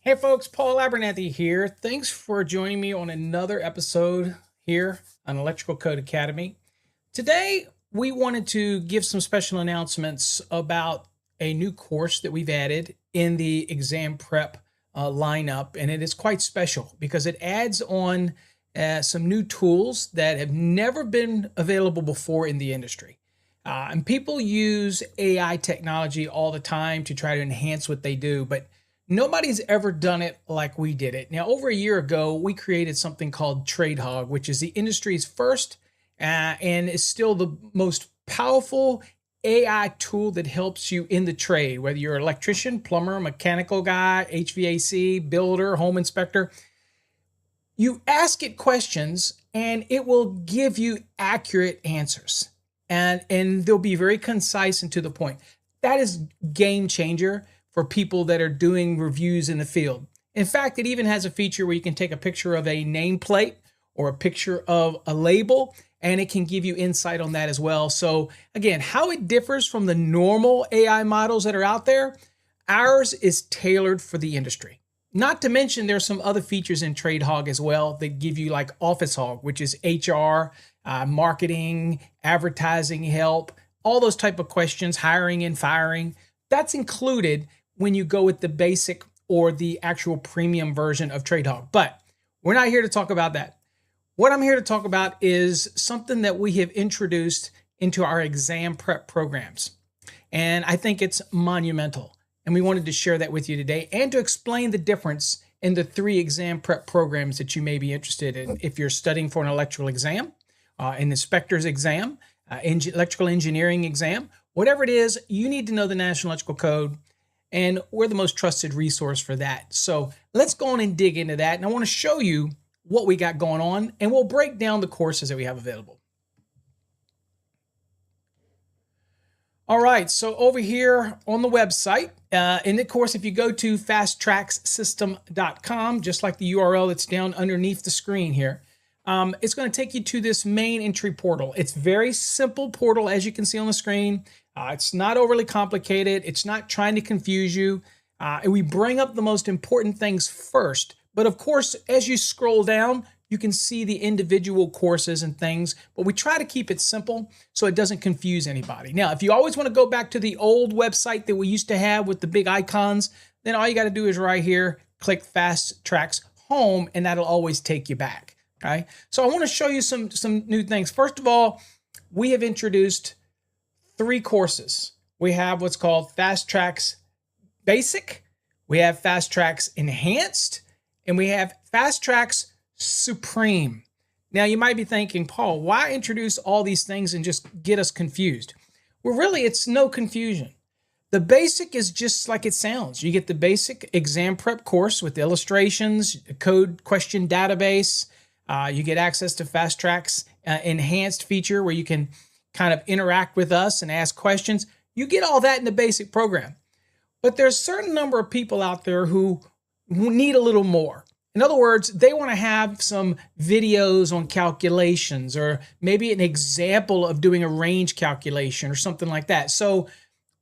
Hey folks, Paul Abernathy here. Thanks for joining me on another episode here on Electrical Code Academy. Today, we wanted to give some special announcements about a new course that we've added in the exam prep lineup, and it is quite special because it adds on some new tools that have never been available before in the industry. And people use AI technology all the time to try to enhance what they do, but nobody's ever done it like we did it. Now, over a year ago, we created something called Trax Hog, which is the industry's first and is still the most powerful AI tool that helps you in the trade, whether you're an electrician, plumber, mechanical guy, HVAC, builder, home inspector. You ask it questions and it will give you accurate answers. And they'll be very concise and to the point. That is game changer for people that are doing reviews in the field. In fact, it even has a feature where you can take a picture of a nameplate or a picture of a label, and it can give you insight on that as well. So again, how it differs from the normal AI models that are out there, ours is tailored for the industry. Not to mention there's some other features in Trax Hog as well that give you like Office Hog, which is HR, marketing, advertising help, all those type of questions, hiring and firing. That's included when you go with the basic or the actual premium version of Trax Hog. But we're not here to talk about that. What I'm here to talk about is something that we have introduced into our exam prep programs. And I think it's monumental. And we wanted to share that with you today and to explain the difference in the 3 exam prep programs that you may be interested in. If you're studying for an electrical exam, an inspector's exam, electrical engineering exam, whatever it is, you need to know the National Electrical Code. And we're the most trusted resource for that. So let's go on and dig into that. And I want to show you what we got going on, and we'll break down the courses that we have available. All right, so over here on the website, in the course, if you go to fasttraxsystem.com, just like the URL that's down underneath the screen here, it's going to take you to this main entry portal. It's very simple portal, as you can see on the screen. It's not overly complicated. It's not trying to confuse you. And we bring up the most important things first. But of course, as you scroll down, you can see the individual courses and things, but we try to keep it simple so it doesn't confuse anybody. Now, if you always want to go back to the old website that we used to have with the big icons, then all you got to do is right here, click Fast Trax Home, and that'll always take you back. Okay. So I want to show you some new things. First of all, we have introduced 3 courses. We have what's called Fast Trax Basic, we have Fast Trax Enhanced, and we have Fast Trax Supreme. Now you might be thinking, Paul, why introduce all these things and just get us confused? Well, really, it's no confusion. The basic is just like it sounds. You get the basic exam prep course with illustrations, code question database. You get access to Fast Trax Enhanced feature where you can kind of interact with us and ask questions. You get all that in the basic program. But there's a certain number of people out there who need a little more. In other words, they want to have some videos on calculations or maybe an example of doing a range calculation or something like that. So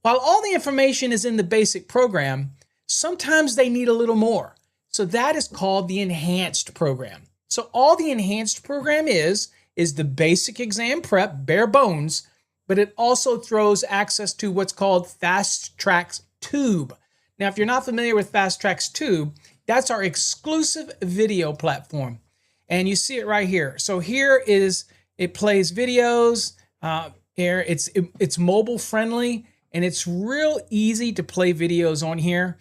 while all the information is in the basic program, sometimes they need a little more. So that is called the enhanced program. So all the enhanced program is the basic exam prep, bare bones, but it also throws access to what's called Fast Trax Tube. Now, if you're not familiar with Fast Trax Tube, that's our exclusive video platform. And you see it right here. So here it plays videos. Here it's mobile friendly, and it's real easy to play videos on here.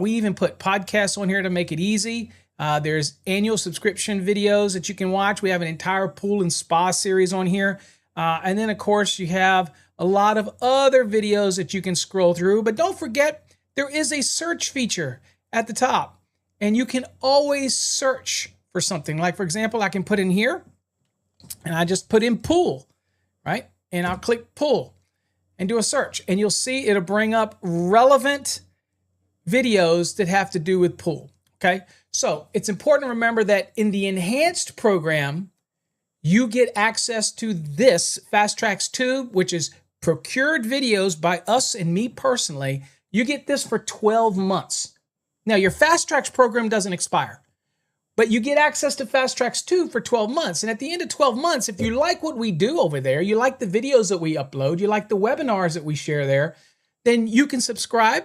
We even put podcasts on here to make it easy. There's annual subscription videos that you can watch. We have an entire pool and spa series on here. And then, of course, you have a lot of other videos that you can scroll through. But don't forget, there is a search feature at the top. And you can always search for something. Like, for example, I can put in here, and I just put in pool, right? And I'll click pool and do a search. And you'll see it'll bring up relevant videos that have to do with pool. Okay, so it's important to remember that in the enhanced program, you get access to this Fast Trax Tube, which is procured videos by us and me personally. You get this for 12 months. Now, your Fast Trax program doesn't expire, but you get access to Fast Trax Tube for 12 months. And at the end of 12 months, if you like what we do over there, you like the videos that we upload, you like the webinars that we share there, then you can subscribe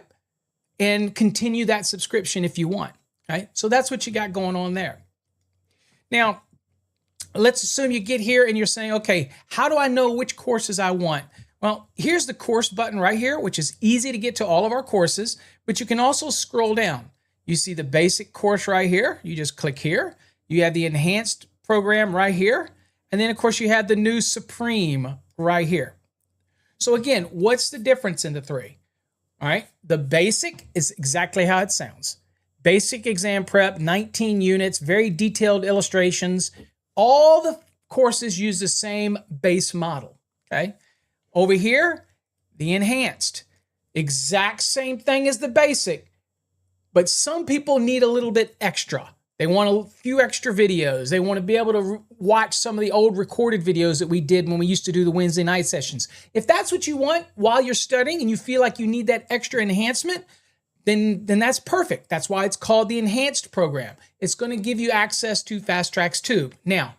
and continue that subscription if you want, right? So that's what you got going on there. Now, let's assume you get here and you're saying, okay, how do I know which courses I want? Well, here's the course button right here, which is easy to get to all of our courses, but you can also scroll down. You see the basic course right here. You just click here. You have the enhanced program right here. And then, of course, you have the new Supreme right here. So again, what's the difference in the three? All right, the basic is exactly how it sounds. Basic exam prep, 19 units, very detailed illustrations. All the courses use the same base model, okay? Over here, the enhanced, exact same thing as the basic, but some people need a little bit extra. They want a few extra videos. They want to be able to watch some of the old recorded videos that we did when we used to do the Wednesday night sessions. If that's what you want while you're studying and you feel like you need that extra enhancement, then that's perfect. That's why it's called the enhanced program. It's going to give you access to Fast Trax Tube. Now,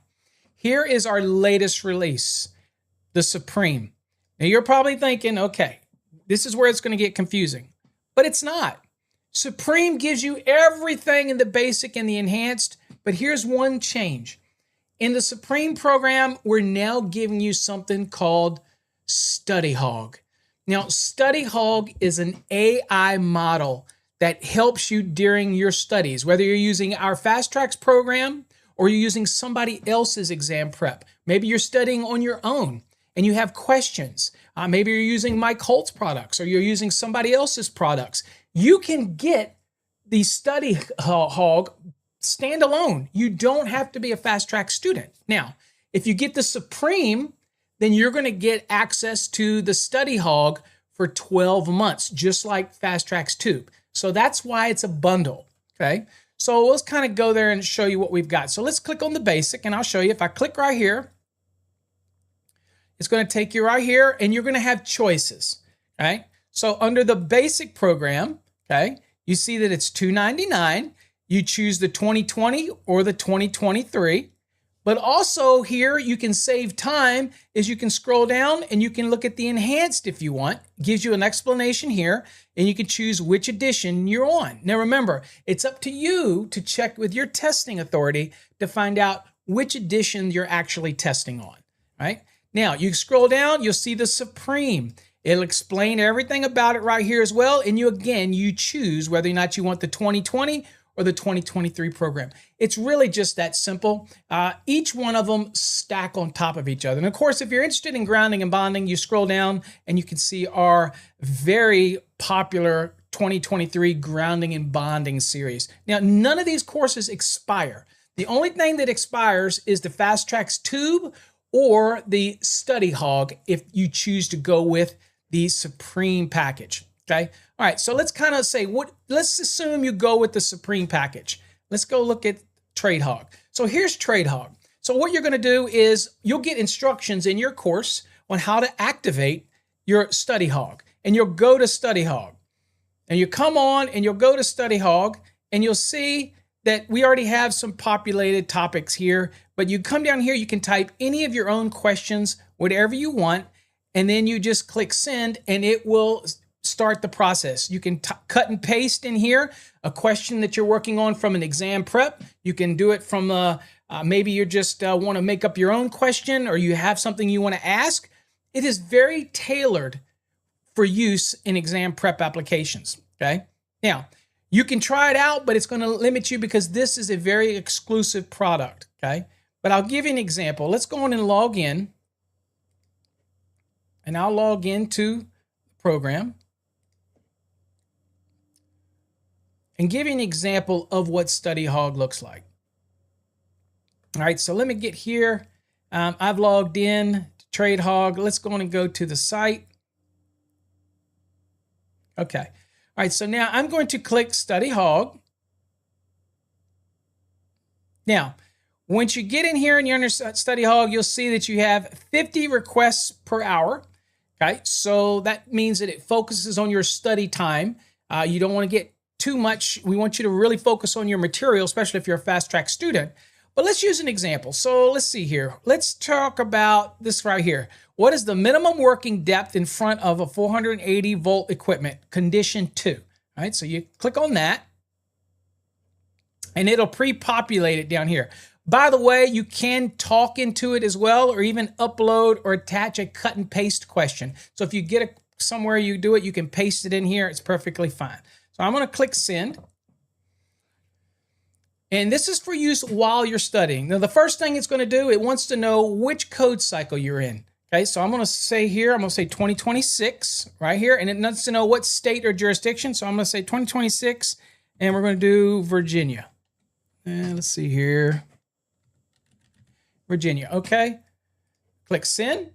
here is our latest release, the Supreme. Now, you're probably thinking, okay, this is where it's going to get confusing, but it's not. Supreme gives you everything in the basic and the enhanced, but here's one change. In the Supreme program, we're now giving you something called Study Hog. Now, Study Hog is an AI model that helps you during your studies, whether you're using our Fast Trax program or you're using somebody else's exam prep. Maybe you're studying on your own and you have questions. Maybe you're using Mike Holt's products or you're using somebody else's products. You can get the Study Hog standalone. You don't have to be a Fast Trax student. Now, if you get the Supreme, then you're going to get access to the Study Hog for 12 months, just like Fast Trax Tube. So that's why it's a bundle, okay? So let's kind of go there and show you what we've got. So let's click on the basic, and I'll show you. If I click right here, it's going to take you right here, and you're going to have choices, okay? So under the basic program, okay, you see that it's $299. You choose the 2020 or the 2023. But also here, you can save time as you can scroll down and you can look at the enhanced if you want. It gives you an explanation here and you can choose which edition you're on. Now remember, it's up to you to check with your testing authority to find out which edition you're actually testing on, right? Now, you scroll down, you'll see the Supreme. It'll explain everything about it right here as well. And you choose whether or not you want the 2020 or the 2023 program. It's really just that simple. Each one of them stack on top of each other. And of course, if you're interested in grounding and bonding, you scroll down and you can see our very popular 2023 grounding and bonding series. Now, none of these courses expire. The only thing that expires is the Fast Trax Tube or the Study Hog if you choose to go with the Supreme package, okay? All right, so let's kind of say, let's assume you go with the Supreme package. Let's go look at Trade Hog. So here's Trade Hog. So what you're gonna do is you'll get instructions in your course on how to activate your Study Hog. And you'll go to Study Hog. And you come on and you'll go to Study Hog and you'll see that we already have some populated topics here, but you come down here, you can type any of your own questions, whatever you want, and then you just click send and it will start the process. You can cut and paste in here a question that you're working on from an exam prep. You can do it from maybe you just want to make up your own question or you have something you want to ask. It is very tailored for use in exam prep applications, okay? Now, you can try it out, but it's going to limit you because this is a very exclusive product, okay? But I'll give you an example. Let's go on and log in. And I'll log into the program and give you an example of what Study Hog looks like. All right, so let me get here. I've logged in to Trade Hog. Let's go on and go to the site. Okay. All right, so now I'm going to click Study Hog. Now, once you get in here and you're under Study Hog, you'll see that you have 50 requests per hour. Okay, so that means that it focuses on your study time. You don't want to get too much. We want you to really focus on your material, especially if you're a Fast Trax student. But let's use an example. So let's see here. Let's talk about this right here. What is the minimum working depth in front of a 480 volt equipment? Condition 2. All right, so you click on that, and it'll pre-populate it down here. By the way, you can talk into it as well, or even upload or attach a cut and paste question. So if you get somewhere you do it, you can paste it in here. It's perfectly fine. So I'm going to click send. And this is for use while you're studying. Now, the first thing it's going to do, it wants to know which code cycle you're in. Okay, so I'm going to say here, I'm going to say 2026 right here, and it wants to know what state or jurisdiction. So I'm going to say 2026, and we're going to do Virginia. And let's see here. Virginia, okay. Click send.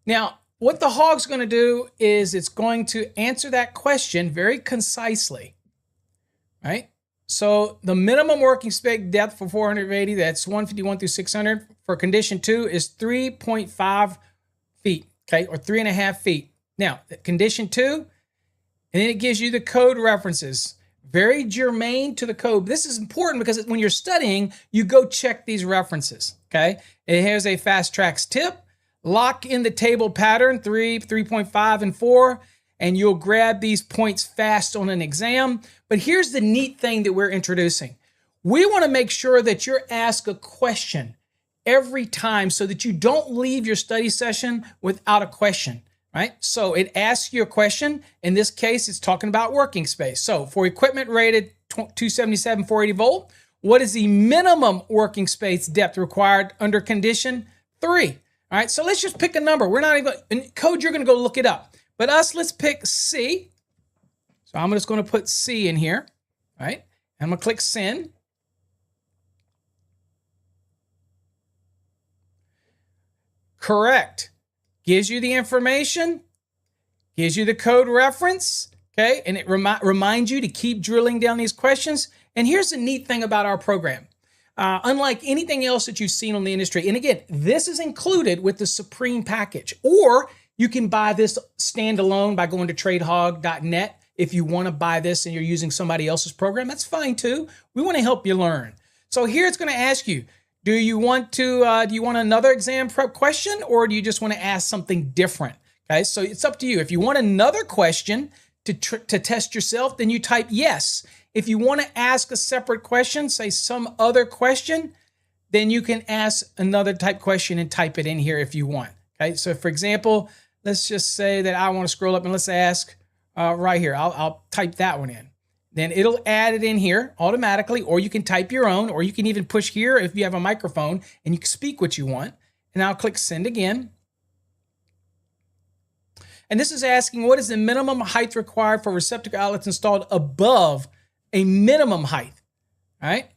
Now, what the hog's going to do is it's going to answer that question very concisely, right? So the minimum working spec depth for 480, that's 151 through 600. For condition 2 is 3.5 feet, okay, or 3.5 feet. Now, condition 2, and then it gives you the code references. Very germane to the code. This is important because when you're studying, you go check these references, okay? It has a Fast Trax tip, lock in the table pattern, 3, 3.5, and 4, and you'll grab these points fast on an exam. But here's the neat thing that we're introducing. We want to make sure that you're asked a question every time so that you don't leave your study session without a question, right? So it asks you a question. In this case, it's talking about working space. So for equipment rated 277, 480 volt, what is the minimum working space depth required under condition 3? All right, so let's just pick a number. We're not even, in code, you're going to go look it up. But let's pick C. So I'm just going to put C in here, right? And I'm going to click send. Correct. Gives you the information, gives you the code reference, okay? And it reminds you to keep drilling down these questions. And here's the neat thing about our program. Unlike anything else that you've seen on the industry, and again, this is included with the Supreme package, or you can buy this standalone by going to tradehog.net. If you want to buy this and you're using somebody else's program, that's fine too. We want to help you learn. So here it's going to ask you, do you want another exam prep question, or do you just want to ask something different? Okay, so it's up to you. If you want another question to test yourself, then you type yes. If you want to ask a separate question, say some other question, then you can ask another type question and type it in here if you want. Okay, so for example, let's just say that I want to scroll up and let's ask right here. I'll type that one in. Then it'll add it in here automatically, or you can type your own, or you can even push here if you have a microphone and you can speak what you want. And I'll click send again. And this is asking, what is the minimum height required for receptacle outlets installed above a minimum height? All right.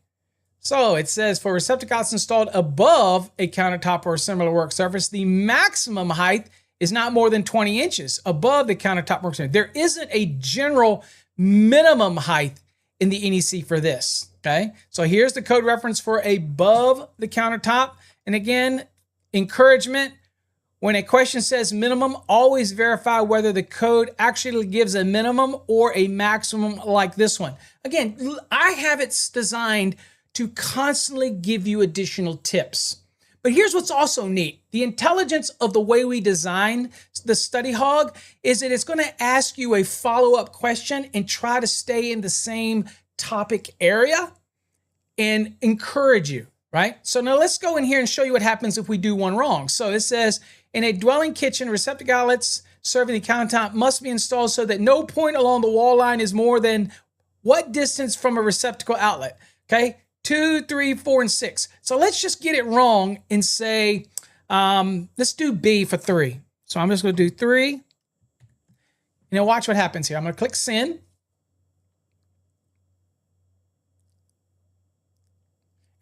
So it says for receptacle outlets installed above a countertop or a similar work surface, the maximum height is not more than 20 inches above the countertop work surface. There isn't a general minimum height in the NEC for this, okay? So here's the code reference for above the countertop. And again, encouragement, when a question says minimum, always verify whether the code actually gives a minimum or a maximum like this one. Again, I have it designed to constantly give you additional tips. But here's what's also neat. The intelligence of the way we design the Study Hog is that it's going to ask you a follow-up question and try to stay in the same topic area and encourage you, right? So now let's go in here and show you what happens if we do one wrong. So it says, in a dwelling kitchen, receptacle outlets serving the countertop must be installed so that no point along the wall line is more than what distance from a receptacle outlet, okay? 2, 3, 4, and 6. So let's just get it wrong and say, let's do B for 3. So I'm just going to do 3. Now watch what happens here. I'm going to click send.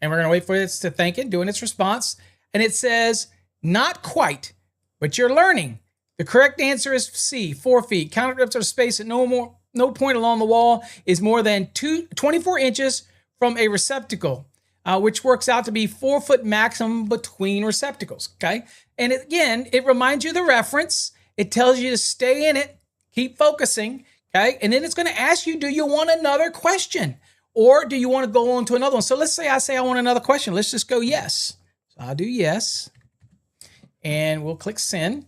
And we're going to wait for it to think it, doing its response. And it says, not quite, but you're learning. The correct answer is C, 4 feet. Countertops are space at no point along the wall is more than 24 inches from a receptacle, which works out to be 4 foot maximum between receptacles, okay? And again, it reminds you of the reference. It tells you to stay in it, keep focusing, Okay. And then it's going to ask you, do you want another question? Or do you want to go on to another one? So let's say I want another question. Let's just go yes. So I'll do yes. And we'll click send.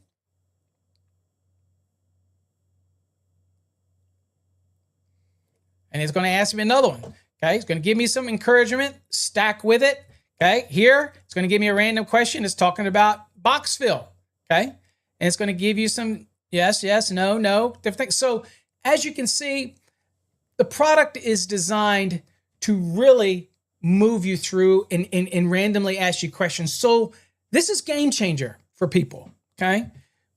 And it's going to ask me another one. Okay. It's going to give me some encouragement, stack with it. Okay. Here, it's going to give me a random question. It's talking about box fill. Okay. And it's going to give you some yes, yes, no, no, different things. So as you can see, the product is designed to really move you through and randomly ask you questions. So this is game changer for people. Okay.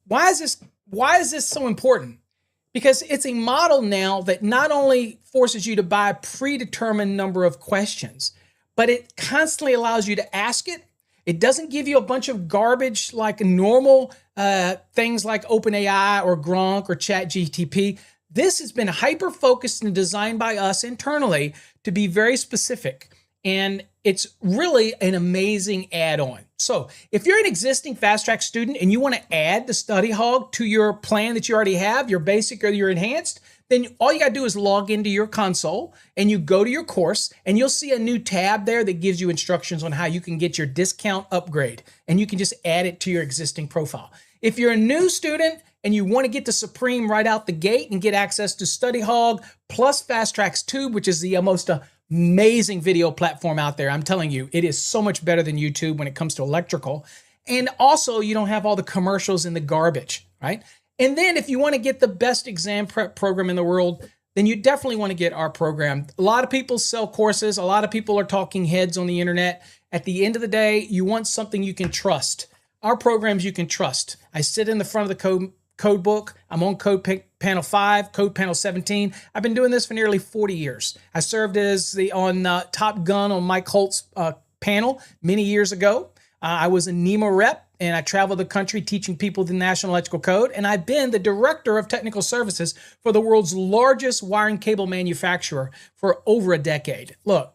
Why is this so important? Because it's a model now that not only forces you to buy a predetermined number of questions, but it constantly allows you to ask it. It doesn't give you a bunch of garbage like normal things like OpenAI or Gronk or ChatGPT. This has been hyper-focused and designed by us internally to be very specific. And it's really an amazing add-on. So if you're an existing Fast Trax student and you want to add the Study Hog to your plan that you already have, your basic or your enhanced, then all you got to do is log into your console and you go to your course and you'll see a new tab there that gives you instructions on how you can get your discount upgrade. And you can just add it to your existing profile. If you're a new student and you want to get to Supreme right out the gate and get access to Study Hog plus Fast Trax Tube, which is the most amazing video platform out there. I'm telling you, it is so much better than YouTube when it comes to electrical. And also, you don't have all the commercials and the garbage, right? And then if you want to get the best exam prep program in the world, then you definitely want to get our program. A lot of people sell courses. A lot of people are talking heads on the internet. At the end of the day, you want something you can trust. Our programs you can trust. I sit in the front of the code book. I'm on code panel 5, code panel 17. I've been doing this for nearly 40 years. I served as on Top Gun on Mike Holt's panel many years ago. I was a NEMA rep and I traveled the country teaching people the National Electrical Code. And I've been the director of technical services for the world's largest wiring cable manufacturer for over a decade. Look,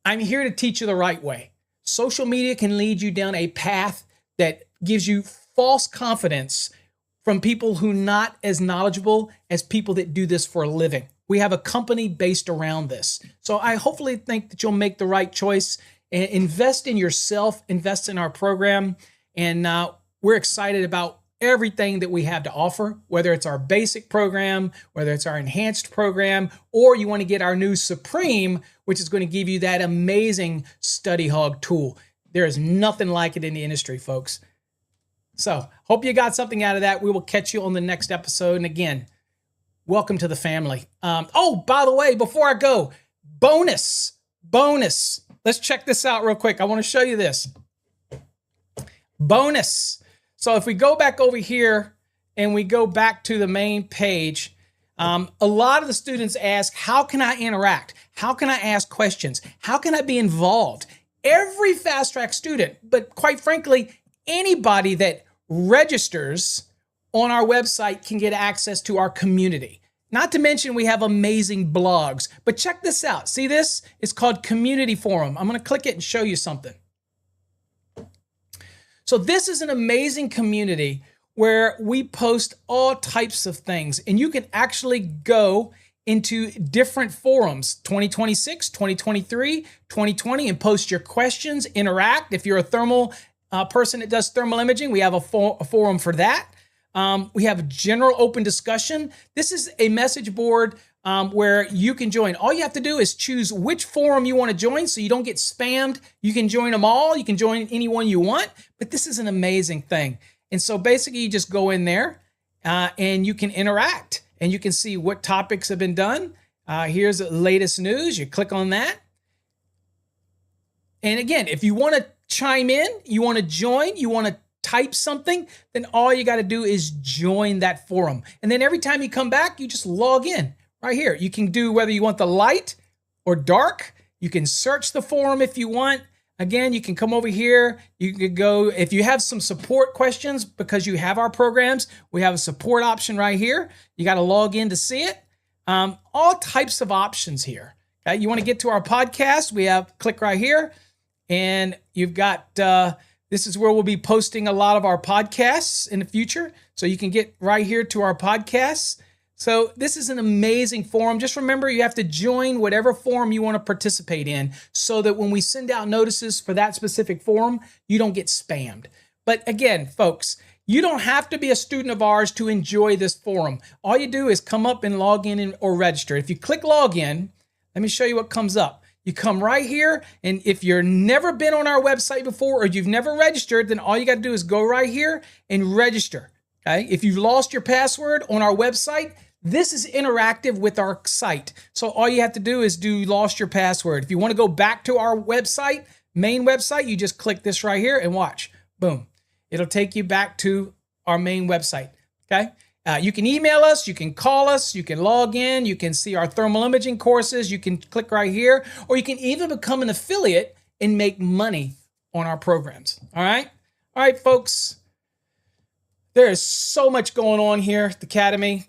I'm here to teach you the right way. Social media can lead you down a path that gives you false confidence from people who are not as knowledgeable as people that do this for a living. We have a company based around this. So I hopefully think that you'll make the right choice and invest in yourself, invest in our program. And we're excited about everything that we have to offer, whether it's our basic program, whether it's our enhanced program, or you want to get our new Supreme, which is going to give you that amazing Study Hog tool. There is nothing like it in the industry, folks. So hope you got something out of that. We will catch you on the next episode. And again, welcome to the family. Oh, by the way, before I go, bonus. Let's check this out real quick. I want to show you this. Bonus. So if we go back over here and we go back to the main page, a lot of the students ask, how can I interact? How can I ask questions? How can I be involved? Every Fast Trax student, but quite frankly, anybody that registers on our website can get access to our community. Not to mention we have amazing blogs, but check this out. See this? It's called Community Forum. I'm going to click it and show you something. So this is an amazing community where we post all types of things, and you can actually go into different forums, 2026, 2023, 2020, and post your questions, interact. If you're a thermal person that does thermal imaging, we have a forum for that. We have a general open discussion. This is a message board where you can join. All you have to do is choose which forum you want to join so you don't get spammed. You can join them all. You can join any one you want, but this is an amazing thing. And so basically you just go in there and you can interact and you can see what topics have been done. Here's the latest news. You click on that. And again, if you want to chime in, you want to join, you want to type something, then all you got to do is join that forum. And then every time you come back, you just log in right here. You can do whether you want the light or dark. You can search the forum if you want. Again, you can come over here. You could go, if you have some support questions because you have our programs, we have a support option right here. You got to log in to see it. All types of options here. Okay? You want to get to our podcast, we have, click right here. And you've got, this is where we'll be posting a lot of our podcasts in the future. So you can get right here to our podcasts. So this is an amazing forum. Just remember, you have to join whatever forum you want to participate in so that when we send out notices for that specific forum, you don't get spammed. But again, folks, you don't have to be a student of ours to enjoy this forum. All you do is come up and log in or register. If you click login, let me show you what comes up. You come right here, and if you've never been on our website before or you've never registered, then all you got to do is go right here and register. Okay? If you've lost your password on our website, this is interactive with our site. So all you have to do is lost your password. If you want to go back to our website, main website, you just click this right here and watch. Boom. It'll take you back to our main website. Okay? You can email us, you can call us, you can log in, you can see our thermal imaging courses, you can click right here, or you can even become an affiliate and make money on our programs. All right? All right, folks. There is so much going on here at the Academy.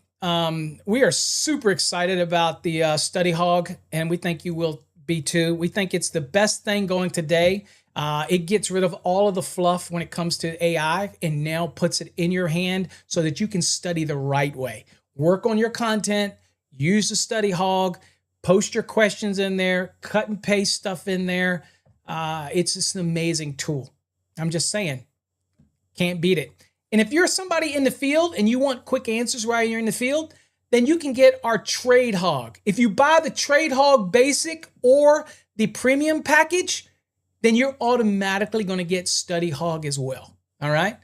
We are super excited about the Study Hog, and we think you will be too. We think it's the best thing going today. It gets rid of all of the fluff when it comes to AI and now puts it in your hand so that you can study the right way. Work on your content, use the Study Hog, post your questions in there, cut and paste stuff in there. It's just an amazing tool. I'm just saying, can't beat it. And if you're somebody in the field and you want quick answers while you're in the field, then you can get our Trade Hog. If you buy the Trade Hog Basic or the Premium package, then you're automatically going to get Study Hog as well. All right?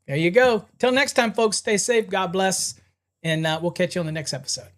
There you go. Till next time, folks, stay safe. God bless. And we'll catch you on the next episode.